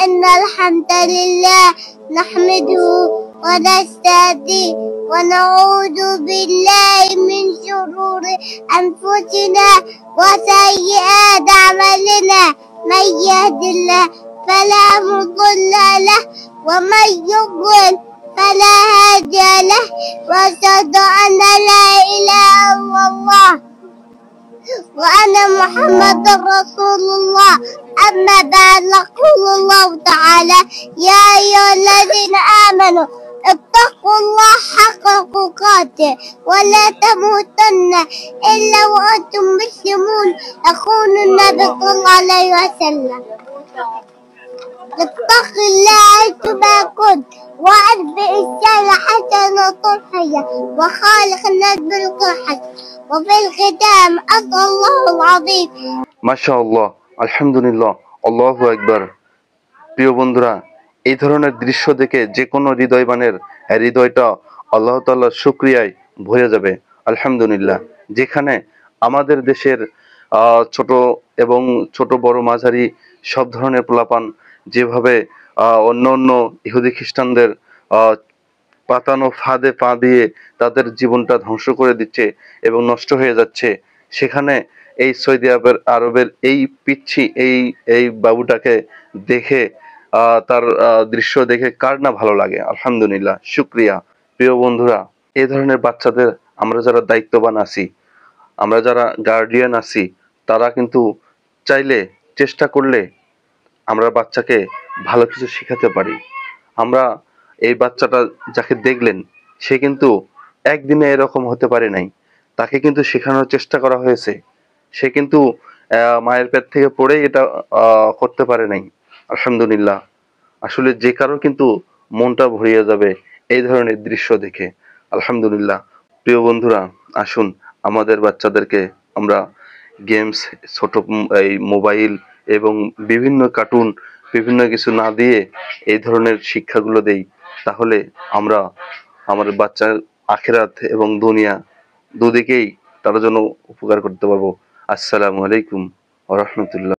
إن الحمد لله نحمده ونستهديه ونعوذ بالله من شرور أنفسنا وسيئات أعمالنا من يهد الله فلا مضل له ومن يضلل فلا هادي له وأشهد أن لا إله إلا الله وأن محمد رسول الله. أما بعد يقول الله تعالى يا أيها الذين آمنوا اتقوا الله حق تقاته ولا تموتن إلا وأنتم مسلمون. يقول النبي صلى الله عليه وسلم اتق الله حيثما كنت وأتبع السهل حتى نطرحية وخالق الناس بالقرحة وفي الختام أسأل الله العظيم ما شاء الله আলহামদুলিল্লাহ আল্লাহু আকবার। প্রিয় বন্ধুরা, এই ধরনের দৃশ্য দেখে যে কোনো হৃদয়বানের হৃদয়টা আল্লাহ তাআলার শুকরিয়ায় ভরে যাবে। আলহামদুলিল্লাহ, যেখানে আমাদের দেশের ছোট এবং ছোট বড় মাঝারি সব ধরনের পোলাপান যেভাবে অন্য অন্য ইহুদি খ্রিস্টানদের পাতানো ফাঁদে পা দিয়ে তাদের জীবনটা ধ্বংস করে দিচ্ছে এবং নষ্ট হয়ে যাচ্ছে, সেখানে এই সৌদি আরবের এই পিচ্ছি এই বাবুটাকে দেখে তার দৃশ্য দেখে কার না ভালো লাগে। আলহামদুলিল্লাহ, শুকরিয়া। প্রিয় বন্ধুরা, এই ধরনের বাচ্চাদের আমরা যারা দায়িত্ববান আছি, আমরা যারা গার্ডিয়ান আছি, তারা কিন্তু চাইলে চেষ্টা করলে আমরা বাচ্চাকে ভালো কিছু শেখাতে পারি। আমরা এই বাচ্চাটা যাকে দেখলেন, সে কিন্তু একদিনে এরকম হতে পারে নাই, তাকে কিন্তু শেখানোর চেষ্টা করা হয়েছে। সে কিন্তু মায়ের পেট থেকে পড়ে এটা করতে পারে নাই। আলহামদুলিল্লাহ, আসলে যে কারো কিন্তু মনটা ভরিয়ে যাবে এই ধরনের দৃশ্য দেখে। আলহামদুলিল্লাহ। প্রিয় বন্ধুরা, আসুন আমাদের বাচ্চাদেরকে আমরা গেমস, ছোট এই মোবাইল এবং বিভিন্ন কার্টুন, বিভিন্ন কিছু না দিয়ে এই ধরনের শিক্ষাগুলো দেই, তাহলে আমরা আমাদের বাচ্চার আখিরাত এবং দুনিয়া দুদিকেই তার জন্য উপকার করতে পারবো। আসসালামু আলাইকুম ওয়া রাহমাতুল্লাহ।